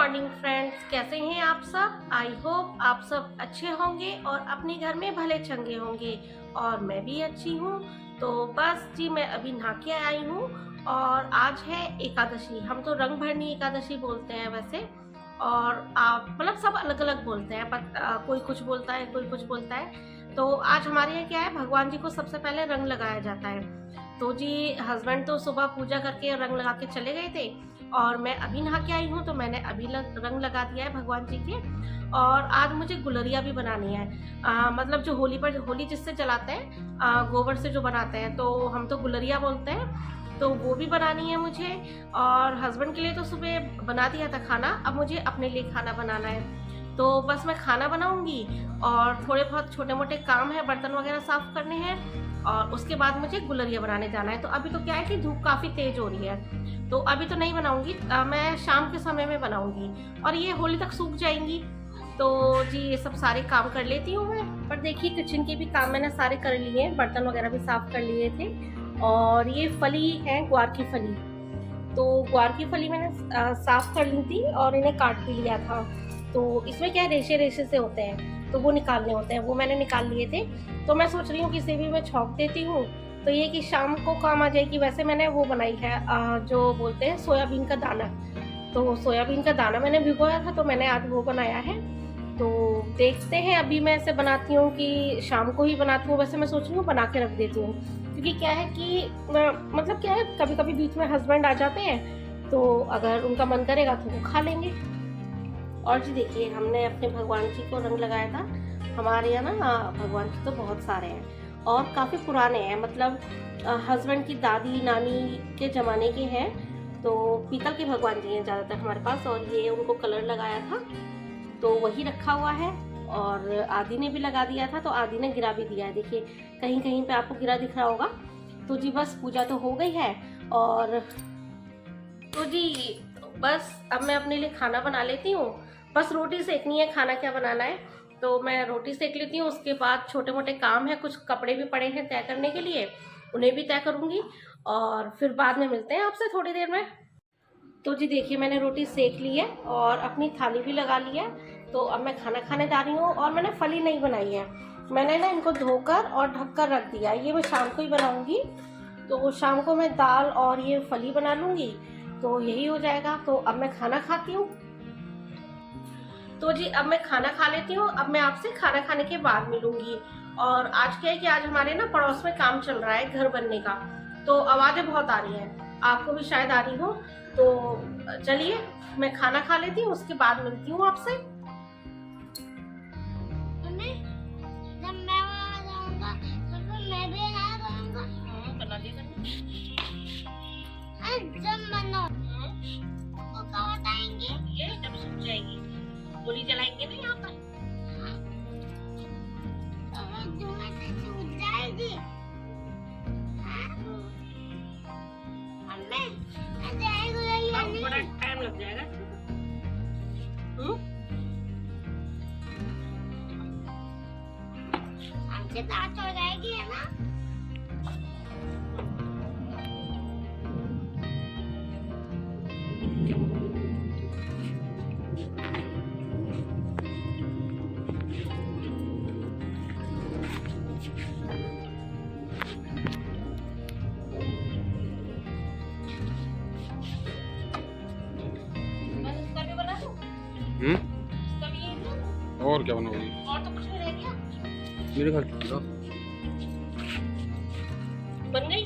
Morning friends, कैसे हैं आप सब। आई होप आप सब अच्छे होंगे और अपने घर में भले चंगे होंगे और मैं भी अच्छी हूँ। तो बस जी मैं अभी नहा के आई हूँ और आज है एकादशी। हम तो रंग भरनी एकादशी बोलते हैं वैसे, और आप मतलब सब अलग अलग बोलते हैं, कोई कुछ बोलता है कोई कुछ बोलता है। तो आज हमारे यहाँ क्या है, भगवान जी को सबसे पहले रंग लगाया जाता है। तो जी हस्बैंड तो सुबह पूजा करके रंग लगा के चले गए थे और मैं अभी नहा के आई हूँ, तो मैंने अभी रंग लगा दिया है भगवान जी के। और आज मुझे गुलरिया भी बनानी है। मतलब जो होली पर होली जिससे जलाते हैं, गोबर से जो बनाते हैं, तो हम तो गुलरिया बोलते हैं। तो वो भी बनानी है मुझे। और हस्बैंड के लिए तो सुबह बना दिया था खाना, अब मुझे अपने लिए खाना बनाना है। तो बस मैं खाना बनाऊंगी और थोड़े बहुत छोटे मोटे काम है, बर्तन वगैरह साफ करने हैं, और उसके बाद मुझे गुलरिया बनाने जाना है। तो अभी तो क्या है कि धूप काफ़ी तेज हो रही है, तो अभी तो नहीं बनाऊंगी, मैं शाम के समय में बनाऊंगी और ये होली तक सूख जाएंगी। तो जी ये सब सारे काम कर लेती हूँ मैं। पर देखिए किचन के भी काम मैंने सारे कर लिए, बर्तन वगैरह भी साफ कर लिए थे। और ये फली है ग्वार की फली, तो ग्वार की फली मैंने साफ कर ली थी और इन्हें काट भी लिया था। तो इसमें क्या है, रेशे रेशे से होते हैं, तो वो निकालने होते हैं, वो मैंने निकाल लिए थे। तो मैं सोच रही हूँ कि इसे भी मैं छौंक देती हूँ, तो ये कि शाम को काम आ जाएगी। वैसे मैंने वो बनाई है, जो बोलते हैं सोयाबीन का दाना। तो सोयाबीन का दाना मैंने भिगोया था, तो मैंने आज वो बनाया है। तो देखते हैं, अभी मैं ऐसे बनाती हूँ कि शाम को ही बनाती हूँ। वैसे मैं सोच रही हूँ बना के रख देती हूँ, क्योंकि क्या है कि मतलब क्या है, कभी कभी बीच में हस्बैंड आ जाते हैं, तो अगर उनका मन करेगा तो वो खा लेंगे। और जी देखिए हमने अपने भगवान जी को रंग लगाया था। हमारे यहाँ ना भगवान जी तो बहुत सारे हैं और काफ़ी पुराने हैं, मतलब हस्बैंड की दादी नानी के ज़माने के हैं। तो पीतल के भगवान जी हैं ज़्यादातर हमारे पास, और ये उनको कलर लगाया था तो वही रखा हुआ है। और आदि ने भी लगा दिया था, तो आदि ने गिरा भी दिया है, देखिए कहीं कहीं पे आपको गिरा दिख रहा होगा। तो जी बस पूजा तो हो गई है। और तो जी बस अब मैं अपने लिए खाना बना लेती हूँ। बस रोटी सेकनी है, खाना क्या बनाना है, तो मैं रोटी सेक लेती हूँ। उसके बाद छोटे मोटे काम है, कुछ कपड़े भी पड़े हैं तय करने के लिए, उन्हें भी तय करूँगी और फिर बाद में मिलते हैं आपसे थोड़ी देर में। तो जी देखिए मैंने रोटी सेक ली है और अपनी थाली भी लगा ली है। तो अब मैं खाना खाने जा रही हूँ, और मैंने फली नहीं बनाई है, मैंने ना इनको धोकर और ढककर रख दिया है, ये मैं शाम को ही बनाऊंगी। तो शाम को मैं दाल और ये फली बना लूंगी, तो यही हो जाएगा। तो अब मैं खाना खाती हूँ। तो जी अब मैं खाना खा लेती हूँ, अब मैं आपसे खाना खाने के बाद मिलूंगी। और आज क्या है कि आज हमारे ना पड़ोस में काम चल रहा है घर बनने का, तो आवाज़ें बहुत आ रही हैं, आपको भी शायद आ रही हो। तो चलिए मैं खाना खा लेती हूँ, उसके बाद मिलती हूँ आपसे। जब मैं वहाँ जाऊँगा तो फिर मैं भी यहाँ करूँगा। हाँ बना दिया जब मनो वो कब बताएंगे, ये जब सूख जाएगी, गोली जलाएंगे ना यहाँ पर। धुआं से सूख जाएगी। अम्मे बड़ा टाइम लग जाएगा। हमसे दांत हो जाएगी है ना। और क्या बनाओगी? और तो कुछ नहीं रह गया, मेरे घर की बन गई।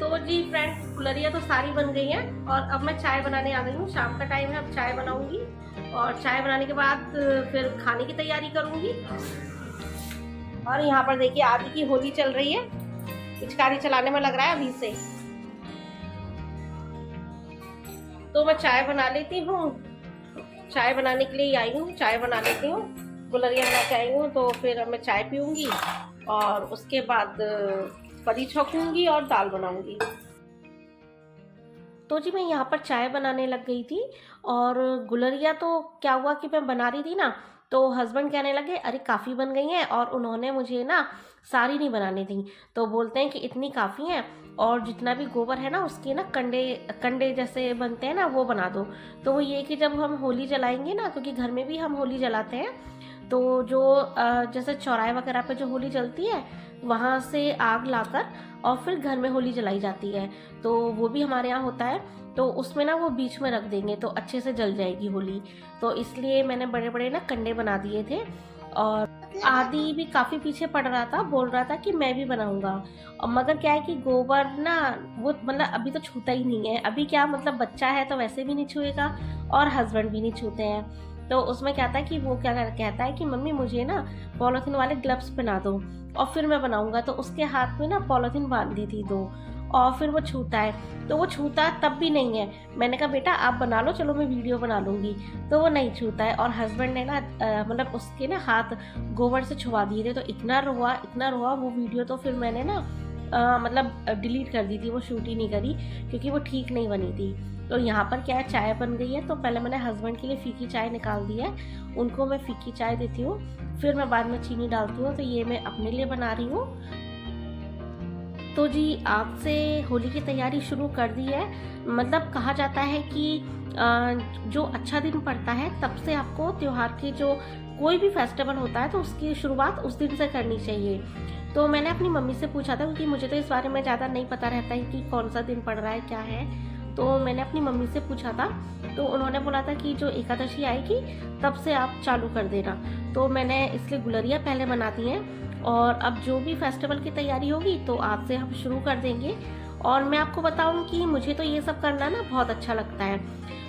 तो जी फ्रेंड्स गुलरिया तो सारी बन गई हैं और अब मैं चाय बनाने आ गई हूँ। शाम का टाइम है, अब चाय बनाऊंगी और चाय बनाने के बाद फिर खाने की तैयारी करूंगी। और यहाँ पर देखिए आदि की होली चल रही है, पिचकारी चलाने में लग रहा है अभी से। तो मैं चाय बना लेती हूँ, चाय बनाने के लिए आई हूँ, चाय बना लेती हूँ, गुलरिया बना के आई हूँ। तो फिर मैं चाय पीऊँगी और उसके बाद फली छौंकूंगी और दाल बनाऊंगी। तो जी मैं यहाँ पर चाय बनाने लग गई थी, और गुलरिया तो क्या हुआ कि मैं बना रही थी ना, तो हस्बैंड कहने लगे अरे काफ़ी बन गई हैं, और उन्होंने मुझे ना सारी नहीं बनाने दी। तो बोलते हैं कि इतनी काफ़ी हैं, और जितना भी गोबर है ना उसके ना कंडे कंडे जैसे बनते हैं ना वो बना दो। तो वो ये कि जब हम होली जलाएंगे ना, क्योंकि घर में भी हम होली जलाते हैं, तो जो जैसे चौराहे वगैरह पे जो होली जलती है वहाँ से आग लाकर और फिर घर में होली जलाई जाती है। तो वो भी हमारे यहाँ होता है, तो उसमें ना वो बीच में रख देंगे तो अच्छे से जल जाएगी होली। तो इसलिए मैंने बड़े बड़े ना कंडे बना दिए थे। और आदि भी काफ़ी पीछे पड़ रहा था, बोल रहा था कि मैं भी बनाऊंगा। और मगर क्या है कि गोबर ना वो मतलब अभी तो छूता ही नहीं है। अभी क्या मतलब बच्चा है तो वैसे भी नहीं छुएगा, और हस्बैंड भी नहीं छूते हैं। तो उसमें क्या था कि वो क्या कहता है कि मम्मी मुझे ना पॉलीथीन वाले ग्लव्स पहना दो और फिर मैं बनाऊंगा। तो उसके हाथ में ना पॉलीथीन बांध दी थी 2, और फिर वो छूता है। तो वो छूता तब भी नहीं है। मैंने कहा बेटा आप बना लो, चलो मैं वीडियो बना लूंगी। तो वो नहीं छूता है, और हस्बैंड ने ना मतलब उसके ना हाथ गोबर से छुआ दिए थे। तो इतना रोआ वो वीडियो। तो फिर मैंने ना मतलब डिलीट कर दी थी, वो शूट ही नहीं करी, क्योंकि वो ठीक नहीं बनी थी। तो यहाँ पर क्या है, चाय बन गई है। तो पहले मैंने हस्बैंड के लिए फीकी चाय निकाल दी है, उनको मैं फीकी चाय देती हूँ, फिर मैं बाद में चीनी डालती हूँ। तो ये मैं अपने लिए बना रही हूँ। तो जी आज से होली की तैयारी शुरू कर दी है। मतलब कहा जाता है कि जो अच्छा दिन पड़ता है तब से आपको त्योहार की जो कोई भी फेस्टिवल होता है तो उसकी शुरुआत उस दिन से करनी चाहिए। तो मैंने अपनी मम्मी से पूछा था, क्योंकि मुझे तो इस बारे में ज़्यादा नहीं पता रहता है कि कौन सा दिन पड़ रहा है क्या है। तो मैंने अपनी मम्मी से पूछा था, तो उन्होंने बोला था कि जो एकादशी आएगी तब से आप चालू कर देना। तो मैंने इसलिए गुलरिया पहले बना दी हैं, और अब जो भी फेस्टिवल की तैयारी होगी तो आज से हम शुरू कर देंगे। और मैं आपको बताऊं कि मुझे तो ये सब करना ना बहुत अच्छा लगता है।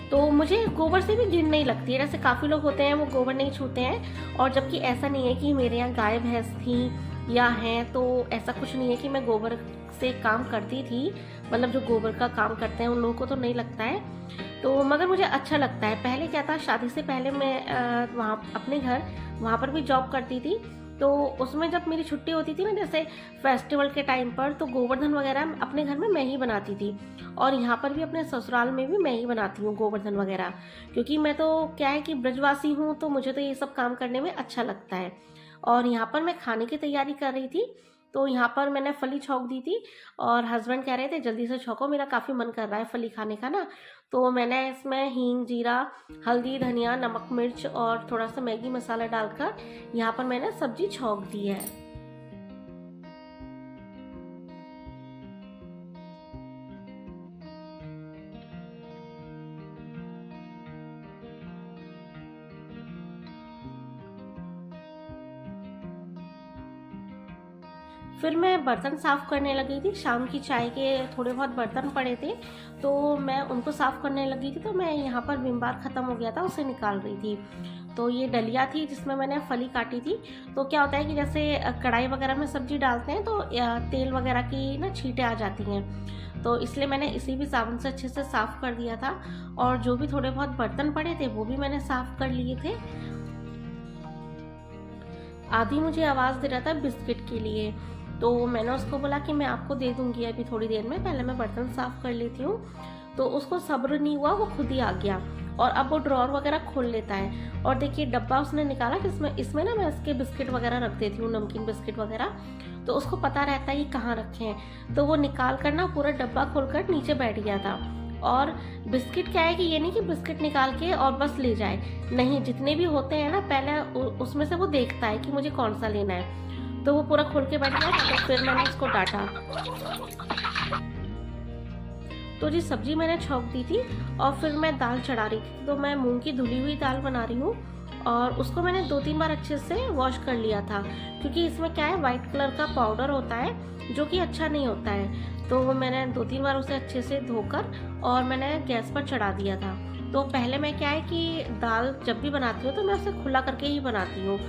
तो मुझे गोबर से भी घिन नहीं लगती है। जैसे काफ़ी लोग होते हैं वो गोबर नहीं छूते हैं, और जबकि ऐसा नहीं है कि मेरे यहाँ गाय भैंस थी या हैं, तो ऐसा कुछ नहीं है कि मैं गोबर से काम करती थी। मतलब जो गोबर का काम करते हैं उन लोगों को तो नहीं लगता है। तो मगर मुझे अच्छा लगता है। पहले क्या था, शादी से पहले मैं वहाँ अपने घर वहाँ पर भी जॉब करती थी। तो उसमें जब मेरी छुट्टी होती थी ना, जैसे फेस्टिवल के टाइम पर, तो गोवर्धन वगैरह अपने घर में मैं ही बनाती थी। और यहाँ पर भी अपने ससुराल में भी मैं ही बनाती हूँ गोवर्धन वगैरह, क्योंकि मैं तो क्या है कि ब्रजवासी हूँ, तो मुझे तो ये सब काम करने में अच्छा लगता है। और यहाँ पर मैं खाने की तैयारी कर रही थी। तो यहाँ पर मैंने फली छौंक दी थी, और हस्बैंड कह रहे थे जल्दी से छौंको, मेरा काफ़ी मन कर रहा है फली खाने का ना। तो मैंने इसमें हींग, जीरा, हल्दी, धनिया, नमक, मिर्च और थोड़ा सा मैगी मसाला डालकर यहाँ पर मैंने सब्जी छौंक दी है। फिर मैं बर्तन साफ़ करने लगी थी। शाम की चाय के थोड़े बहुत बर्तन पड़े थे, तो मैं उनको साफ़ करने लगी थी। तो मैं यहाँ पर विम बार ख़त्म हो गया था, उसे निकाल रही थी। तो ये डलिया थी जिसमें मैंने फली काटी थी। तो क्या होता है कि जैसे कढ़ाई वगैरह में सब्जी डालते हैं तो तेल वगैरह की ना छींटें आ जाती हैं। तो इसलिए मैंने इसी भी साबुन से अच्छे से साफ़ कर दिया था। और जो भी थोड़े बहुत बर्तन पड़े थे वो भी मैंने साफ़ कर लिए थे। आदि मुझे आवाज़ दे रहा था बिस्किट के लिए, तो मैंने उसको बोला कि मैं आपको दे दूंगी अभी थोड़ी देर में, पहले मैं बर्तन साफ़ कर लेती हूँ। तो उसको सब्र नहीं हुआ, वो खुद ही आ गया, और अब वो ड्रॉर वगैरह खोल लेता है। और देखिए डब्बा उसने निकाला, जिसमें इसमें ना मैं इसके बिस्किट वगैरह रख देती हूँ, नमकीन बिस्किट वगैरह। तो उसको पता रहता है ये कहाँ रखे हैं। तो वो निकाल कर ना पूरा डब्बा खोलकर नीचे बैठ गया था। और बिस्किट क्या है कि ये नहीं कि बिस्किट निकाल के और बस ले जाए, नहीं, जितने भी होते हैं ना पहले उसमें से वो देखता है कि मुझे कौन सा लेना है। तो वो पूरा खोल के बैठ गया। तो फिर मैंने उसको डांटा। तो जी सब्जी मैंने छौंक दी थी, और फिर मैं दाल चढ़ा रही थी। तो मैं मूंग की धुली हुई दाल बना रही हूँ, और उसको मैंने 2-3 बार अच्छे से वॉश कर लिया था, क्योंकि इसमें क्या है वाइट कलर का पाउडर होता है जो कि अच्छा नहीं होता है। तो मैंने 2-3 बार उसे अच्छे से धोकर और मैंने गैस पर चढ़ा दिया था। तो पहले मैं क्या है कि दाल जब भी बनाती हूँ तो मैं उसे खुला करके ही बनाती हूँ,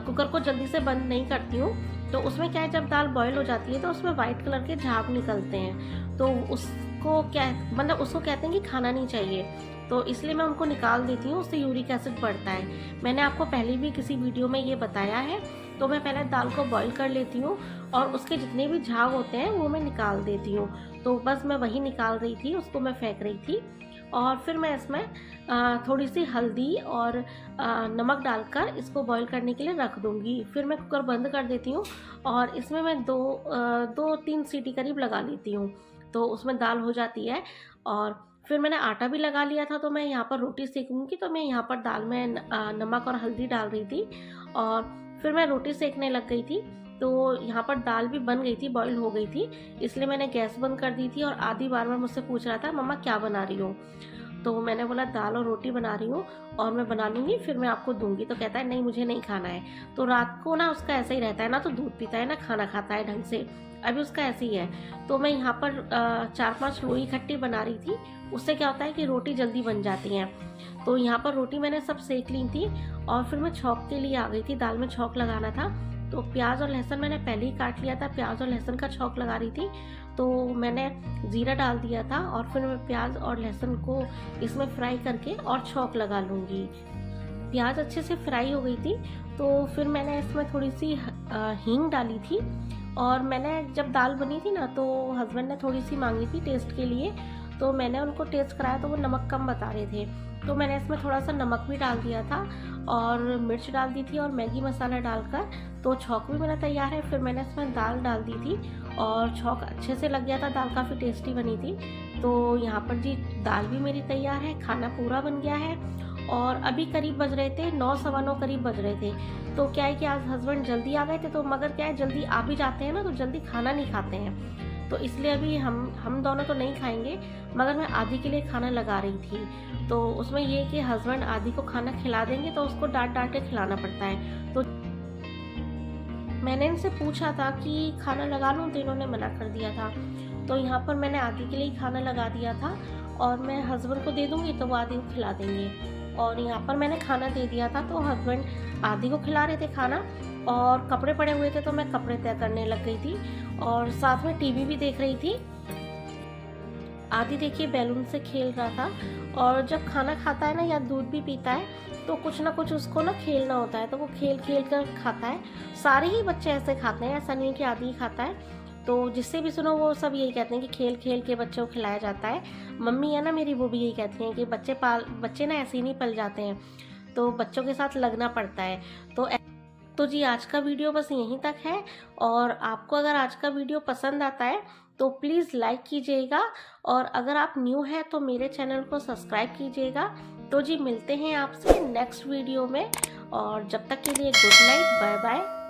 कुकर को जल्दी से बंद नहीं करती हूँ। तो उसमें क्या है, जब दाल बॉयल हो जाती है तो उसमें वाइट कलर के झाग निकलते हैं। तो उसको क्या मतलब उसको कहते हैं कि खाना नहीं चाहिए। तो इसलिए मैं उनको निकाल देती हूँ, उससे यूरिक एसिड बढ़ता है। मैंने आपको पहले भी किसी वीडियो में ये बताया है। तो मैं पहले दाल को बॉईल कर लेती हूँ, और उसके जितने भी झाग होते हैं वो मैं निकाल देती हूँ। तो बस मैं वही निकाल रही थी, उसको मैं फेंक रही थी। और फिर मैं इसमें थोड़ी सी हल्दी और नमक डालकर इसको बॉईल करने के लिए रख दूँगी। फिर मैं कुकर बंद कर देती हूँ और इसमें मैं 2-3 सीटी करीब लगा लेती हूँ, तो उसमें दाल हो जाती है। और फिर मैंने आटा भी लगा लिया था, तो मैं यहाँ पर रोटी सेकूँगी, तो मैं यहाँ पर दाल में नमक और हल्दी डाल रही थी और फिर मैं रोटी सेकने लग गई थी। तो यहाँ पर दाल भी बन गई थी, बॉईल हो गई थी, इसलिए मैंने गैस बंद कर दी थी। और आदि बार-बार मुझसे पूछ रहा था, मम्मा क्या बना रही हो? तो मैंने बोला दाल और रोटी बना रही हूँ और मैं बना लूँगी, फिर मैं आपको दूँगी। तो कहता है नहीं, मुझे नहीं खाना है। तो रात को ना उसका ऐसा ही रहता है, ना तो दूध पीता है ना खाना खाता है ढंग से, अभी उसका ऐसे ही है। तो मैं यहाँ पर 4-5 लोई खट्टी बना रही थी, उससे क्या होता है कि रोटी जल्दी बन जाती हैं। तो यहाँ पर रोटी मैंने सब सेक ली थी और फिर मैं छौंक के लिए आ गई थी, दाल में छौंक लगाना था। तो प्याज और लहसुन मैंने पहले ही काट लिया था, प्याज और लहसुन का छौंक लगा रही थी। तो मैंने ज़ीरा डाल दिया था और फिर मैं प्याज और लहसुन को इसमें फ्राई करके और छौंक लगा लूँगी। प्याज अच्छे से फ्राई हो गई थी, तो फिर मैंने इसमें थोड़ी सी हींग डाली थी। और मैंने जब दाल बनी थी ना, तो हस्बैंड ने थोड़ी सी मांगी थी टेस्ट के लिए, तो मैंने उनको टेस्ट कराया तो वो नमक कम बता रहे थे, तो मैंने इसमें थोड़ा सा नमक भी डाल दिया था और मिर्च डाल दी थी और मैगी मसाला डालकर तो छौंक भी मेरा तैयार है। फिर मैंने इसमें दाल डाल दी थी और छौंक अच्छे से लग गया था, दाल काफ़ी टेस्टी बनी थी। तो यहाँ पर जी दाल भी मेरी तैयार है, खाना पूरा बन गया है। और अभी करीब बज रहे थे 9, सवा 9 करीब बज रहे थे। तो क्या है कि आज हस्बैंड जल्दी आ गए थे, तो मगर क्या है जल्दी आ भी जाते हैं ना, तो जल्दी खाना नहीं खाते हैं। तो इसलिए अभी हम दोनों तो नहीं खाएंगे, मगर मैं आदि के लिए खाना लगा रही थी। तो उसमें ये है कि हस्बैंड आदि को खाना खिला देंगे तो उसको डांट के खिलाना पड़ता है। तो मैंने इनसे पूछा था कि खाना लगा लूँ, तो इन्होंने मना कर दिया था। तो यहाँ पर मैंने आदि के लिए खाना लगा दिया था और मैं हस्बैंड को दे दूँगी तो वो आदि को खिला देंगे। और यहाँ पर मैंने खाना दे दिया था, तो हस्बैंड आदि को खिला रहे थे खाना और कपड़े पड़े हुए थे, तो मैं कपड़े तय करने लग गई थी और साथ में टीवी भी देख रही थी। आदि देखिए बैलून से खेल रहा था। और जब खाना खाता है ना या दूध भी पीता है, तो कुछ ना कुछ उसको ना खेलना होता है, तो वो खेल खेल कर खाता है। सारे ही बच्चे ऐसे खाते हैं, ऐसा नहीं है कि आदि ही खाता है। तो जिससे भी सुनो वो सब यही कहते हैं कि खेल खेल के बच्चों को खिलाया जाता है। मम्मी है ना मेरी, वो भी यही कहती हैं कि बच्चे ना ऐसे ही नहीं पल जाते हैं, तो बच्चों के साथ लगना पड़ता है। तो जी आज का वीडियो बस यहीं तक है। और आपको अगर आज का वीडियो पसंद आता है तो प्लीज़ लाइक कीजिएगा और अगर आप न्यू हैं तो मेरे चैनल को सब्सक्राइब कीजिएगा। तो जी मिलते हैं आपसे नेक्स्ट वीडियो में और जब तक के लिए गुड नाइट, बाय बाय।